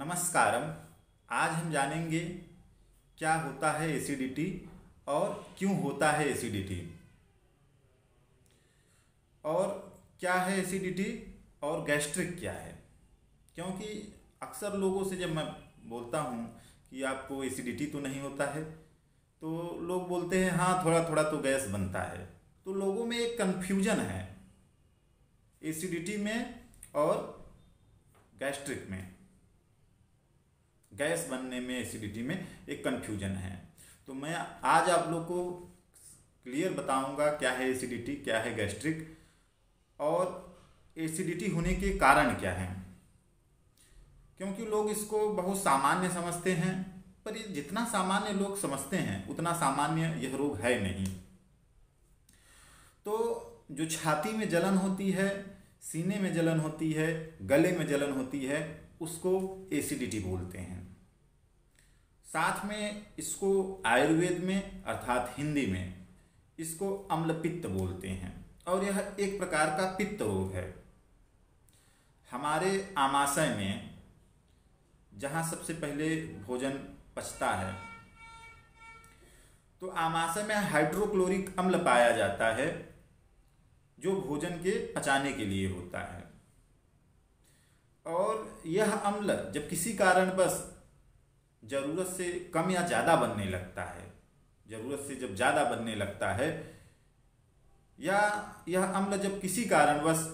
नमस्कारम। आज हम जानेंगे क्या होता है एसिडिटी और क्यों होता है एसिडिटी, और क्या है एसिडिटी और गैस्ट्रिक क्या है। क्योंकि अक्सर लोगों से जब मैं बोलता हूँ कि आपको एसिडिटी तो नहीं होता है, तो लोग बोलते हैं हाँ थोड़ा थोड़ा तो गैस बनता है। तो लोगों में एक कन्फ्यूजन है एसिडिटी में और गैस्ट्रिक में, गैस बनने में, एसिडिटी में एक कन्फ्यूजन है। तो मैं आज आप लोग को क्लियर बताऊंगा क्या है एसिडिटी, क्या है गैस्ट्रिक और एसिडिटी होने के कारण क्या हैं। क्योंकि लोग इसको बहुत सामान्य समझते हैं, पर ये जितना सामान्य लोग समझते हैं उतना सामान्य यह रोग है नहीं। तो जो छाती में जलन होती है, सीने में जलन होती है, गले में जलन होती है, उसको एसिडिटी बोलते हैं। साथ में इसको आयुर्वेद में अर्थात हिंदी में इसको अम्लपित्त बोलते हैं, और यह एक प्रकार का पित्त रोग है। हमारे आमाशय में जहाँ सबसे पहले भोजन पचता है, तो आमाशय में हाइड्रोक्लोरिक अम्ल पाया जाता है जो भोजन के पचाने के लिए होता है। और यह अम्ल जब किसी कारणवश जरूरत से कम या ज़्यादा बनने लगता है, जरूरत से जब ज़्यादा बनने लगता है, या यह अम्ल जब किसी कारणवश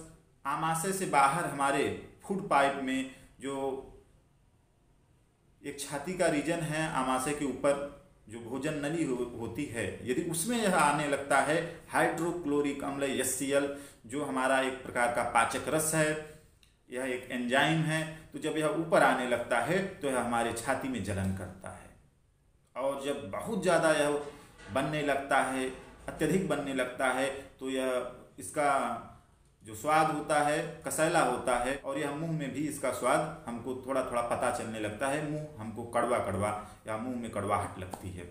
आमाशय से बाहर हमारे फूड पाइप में, जो एक छाती का रीजन है आमाशय के ऊपर जो भोजन नली होती है, यदि उसमें यह आने लगता है हाइड्रोक्लोरिक अम्ल HCl, जो हमारा एक प्रकार का पाचक रस है, यह एक एंजाइम है, तो जब यह ऊपर आने लगता है तो यह हमारे छाती में जलन करता है। और जब बहुत ज़्यादा यह बनने लगता है, अत्यधिक बनने लगता है, तो यह इसका जो स्वाद होता है कसैला होता है, और यह मुंह में भी इसका स्वाद हमको थोड़ा थोड़ा पता चलने लगता है। मुंह हमको कड़वा कड़वा या मुंह में कड़वाहट लगती है,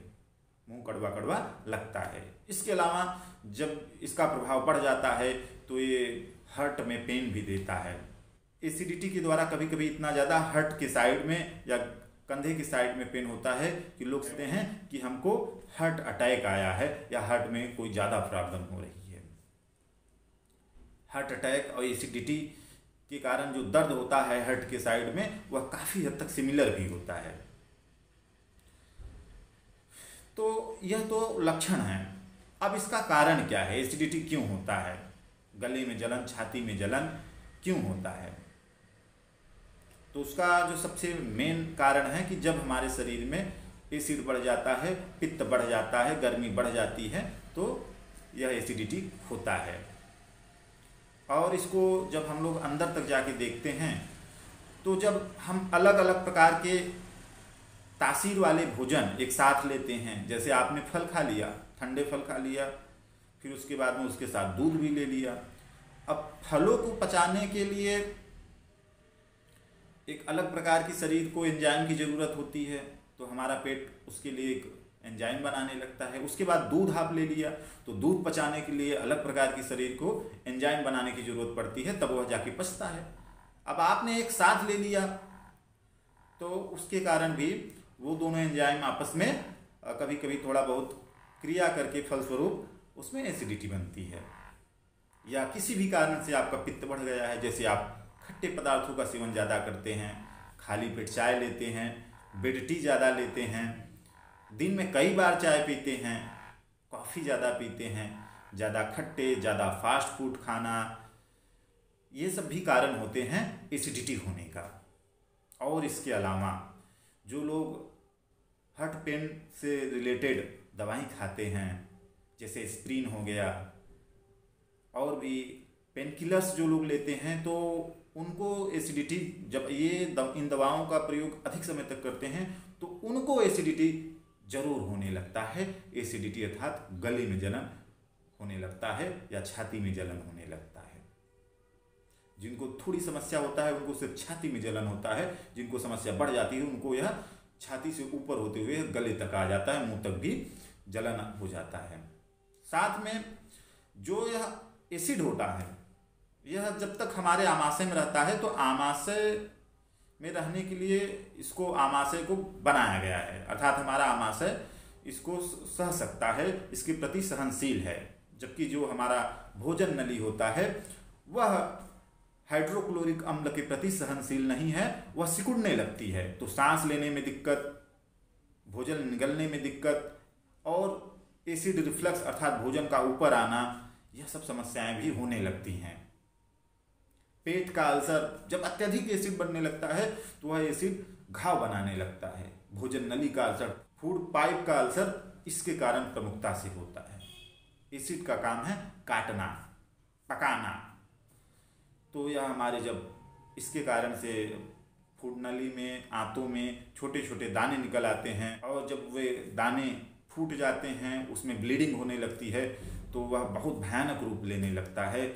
मुंह कड़वा कड़वा लगता है। इसके अलावा जब इसका प्रभाव बढ़ जाता है तो ये हार्ट में पेन भी देता है। एसिडिटी के द्वारा कभी कभी इतना ज़्यादा हार्ट के साइड में या कंधे की साइड में पेन होता है कि लोग सोचते हैं कि हमको हार्ट अटैक आया है या हार्ट में कोई ज़्यादा प्रॉब्लम हो रही है। हार्ट अटैक और एसिडिटी के कारण जो दर्द होता है हार्ट के साइड में, वह काफ़ी हद तक सिमिलर भी होता है। तो यह तो लक्षण है। अब इसका कारण क्या है, एसिडिटी क्यों होता है, गले में जलन, छाती में जलन क्यों होता है। तो उसका जो सबसे मेन कारण है कि जब हमारे शरीर में एसिड बढ़ जाता है, पित्त बढ़ जाता है, गर्मी बढ़ जाती है, तो यह एसिडिटी होता है। और इसको जब हम लोग अंदर तक जाके देखते हैं, तो जब हम अलग अलग प्रकार के तासीर वाले भोजन एक साथ लेते हैं, जैसे आपने फल खा लिया, ठंडे फल खा लिया, फिर उसके बाद में उसके साथ दूध भी ले लिया। अब फलों को पचाने के लिए एक अलग प्रकार की शरीर को एंजाइम की ज़रूरत होती है, तो हमारा पेट उसके लिए एक एंजाइम बनाने लगता है। उसके बाद दूध आप ले लिया, तो दूध पचाने के लिए अलग प्रकार की शरीर को एंजाइम बनाने की ज़रूरत पड़ती है, तब वह जाके पचता है। अब आपने एक साथ ले लिया, तो उसके कारण भी वो दोनों एंजाइम आपस में कभी कभी थोड़ा बहुत क्रिया करके फलस्वरूप उसमें एसिडिटी बनती है। या किसी भी कारण से आपका पित्त बढ़ गया है, जैसे आप खट्टे पदार्थों का सेवन ज़्यादा करते हैं, खाली पेट चाय लेते हैं, बेड टी ज़्यादा लेते हैं, दिन में कई बार चाय पीते हैं, कॉफ़ी ज़्यादा पीते हैं, ज़्यादा खट्टे, ज़्यादा फास्ट फूड खाना, ये सब भी कारण होते हैं एसिडिटी होने का। और इसके अलावा जो लोग हार्ट पेन से रिलेटेड दवाई खाते हैं, जैसे एस्प्रिन हो गया, और भी पेन किलर्स जो लोग लेते हैं, तो उनको एसिडिटी, जब ये इन दवाओं का प्रयोग अधिक समय तक करते हैं तो उनको एसिडिटी जरूर होने लगता है। एसिडिटी अर्थात गले में जलन होने लगता है या छाती में जलन होने लगता है। जिनको थोड़ी समस्या होता है उनको सिर्फ छाती में जलन होता है, जिनको समस्या बढ़ जाती है उनको यह छाती से ऊपर होते हुए गले तक आ जाता है, मुंह तक भी जलन हो जाता है। साथ में जो यह एसिड होता है, यह जब तक हमारे आमाशय में रहता है तो आमाशय में रहने के लिए इसको आमाशय को बनाया गया है, अर्थात हमारा आमाशय इसको सह सकता है, इसके प्रति सहनशील है। जबकि जो हमारा भोजन नली होता है वह हाइड्रोक्लोरिक अम्ल के प्रति सहनशील नहीं है, वह सिकुड़ने लगती है। तो सांस लेने में दिक्कत, भोजन निगलने में दिक्कत और एसिड रिफ्लक्स अर्थात भोजन का ऊपर आना, यह सब समस्याएं भी होने लगती हैं। पेट का अल्सर, जब अत्यधिक एसिड बनने लगता है तो वह एसिड घाव बनाने लगता है। भोजन नली का अल्सर, फूड पाइप का अल्सर इसके कारण प्रमुखता से होता है। एसिड का काम है काटना, पकाना। तो यह हमारे जब इसके कारण से फूड नली में, आंतों में छोटे छोटे दाने निकल आते हैं और जब वे दाने फूट जाते हैं, उसमें ब्लीडिंग होने लगती है, तो वह बहुत भयानक रूप लेने लगता है।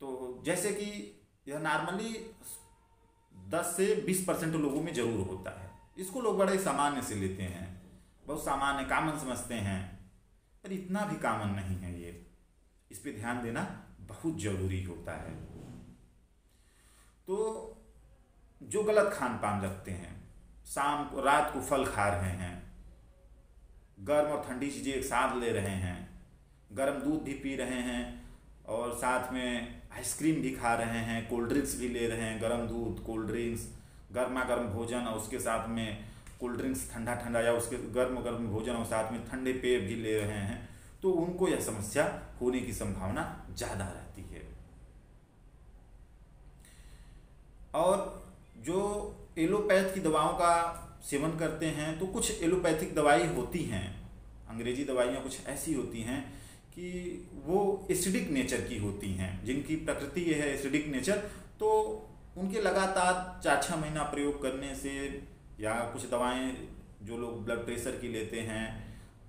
तो जैसे कि यह नॉर्मली 10 से 20% लोगों में जरूर होता है। इसको लोग बड़े सामान्य से लेते हैं, बहुत सामान्य कॉमन समझते हैं, पर इतना भी कॉमन नहीं है ये। इस पे ध्यान देना बहुत जरूरी होता है। तो जो गलत खान पान रखते हैं, शाम को रात को फल खा रहे हैं, गर्म और ठंडी चीज़ें एक साथ ले रहे हैं, गर्म दूध भी पी रहे हैं और साथ में आइसक्रीम भी खा रहे हैं, कोल्ड ड्रिंक्स भी ले रहे हैं, गर्म दूध, कोल्ड ड्रिंक्स, गर्मा गर्म भोजन और उसके साथ में कोल्ड ड्रिंक्स ठंडा ठंडा या उसके गर्म गर्म भोजन और साथ में ठंडे पेय भी ले रहे हैं, तो उनको यह समस्या होने की संभावना ज़्यादा रहती है। और जो एलोपैथ की दवाओं का सेवन करते हैं, तो कुछ एलोपैथिक दवाई होती हैं, अंग्रेजी दवाइयाँ कुछ ऐसी होती हैं कि वो एसिडिक नेचर की होती हैं, जिनकी प्रकृति ये है एसिडिक नेचर। तो उनके लगातार 4-6 महीना प्रयोग करने से, या कुछ दवाएं जो लोग ब्लड प्रेशर की लेते हैं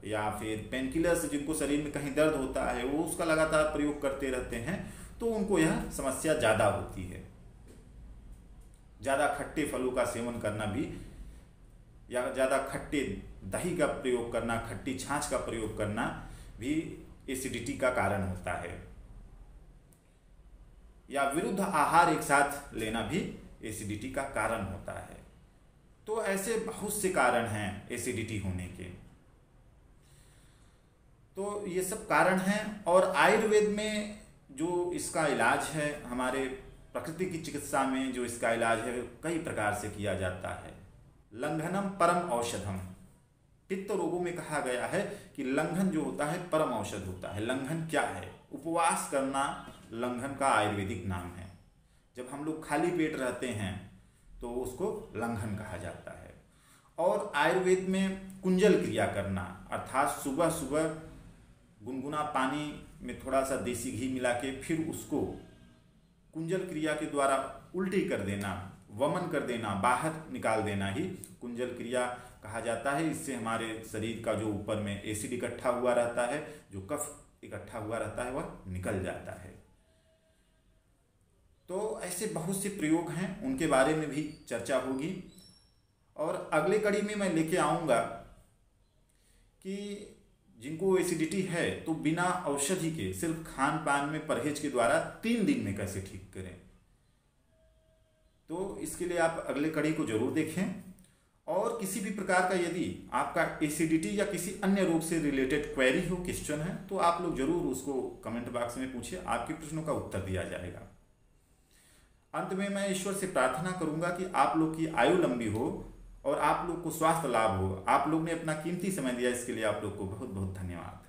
या फिर पेन किलर्स जिनको शरीर में कहीं दर्द होता है, वो उसका लगातार प्रयोग करते रहते हैं, तो उनको यह समस्या ज़्यादा होती है। ज़्यादा खट्टे फलों का सेवन करना भी, या ज़्यादा खट्टे दही का प्रयोग करना, खट्टी छाछ का प्रयोग करना भी एसिडिटी का कारण होता है। या विरुद्ध आहार एक साथ लेना भी एसिडिटी का कारण होता है। तो ऐसे बहुत से कारण हैं एसिडिटी होने के। तो ये सब कारण हैं। और आयुर्वेद में जो इसका इलाज है, हमारे प्रकृति की चिकित्सा में जो इसका इलाज है, कई प्रकार से किया जाता है। लंघनम परम औषधम, पित्त रोगों में कहा गया है कि लंघन जो होता है परम औषध होता है। लंघन क्या है? उपवास करना लंघन का आयुर्वेदिक नाम है। जब हम लोग खाली पेट रहते हैं तो उसको लंघन कहा जाता है। और आयुर्वेद में कुंजल क्रिया करना, अर्थात सुबह सुबह गुनगुना पानी में थोड़ा सा देसी घी मिला के फिर उसको कुंजल क्रिया के द्वारा उल्टी कर देना, वमन कर देना, बाहर निकाल देना ही कुंजल क्रिया कहा जाता है। इससे हमारे शरीर का जो ऊपर में एसिड इकट्ठा हुआ रहता है, जो कफ इकट्ठा हुआ रहता है, वह निकल जाता है। तो ऐसे बहुत से प्रयोग हैं, उनके बारे में भी चर्चा होगी। और अगले कड़ी में मैं लेके आऊँगा कि जिनको एसिडिटी है तो बिना औषधि के सिर्फ खान पान में परहेज के द्वारा 3 दिन में कैसे ठीक करें। तो इसके लिए आप अगले कड़ी को जरूर देखें। और किसी भी प्रकार का यदि आपका एसिडिटी या किसी अन्य रोग से रिलेटेड क्वेरी हो, क्वेश्चन है, तो आप लोग जरूर उसको कमेंट बॉक्स में पूछिए, आपके प्रश्नों का उत्तर दिया जाएगा। अंत में मैं ईश्वर से प्रार्थना करूंगा कि आप लोग की आयु लंबी हो और आप लोग को स्वास्थ्य लाभ हो। आप लोग ने अपना कीमती समय दिया, इसके लिए आप लोग को बहुत बहुत धन्यवाद।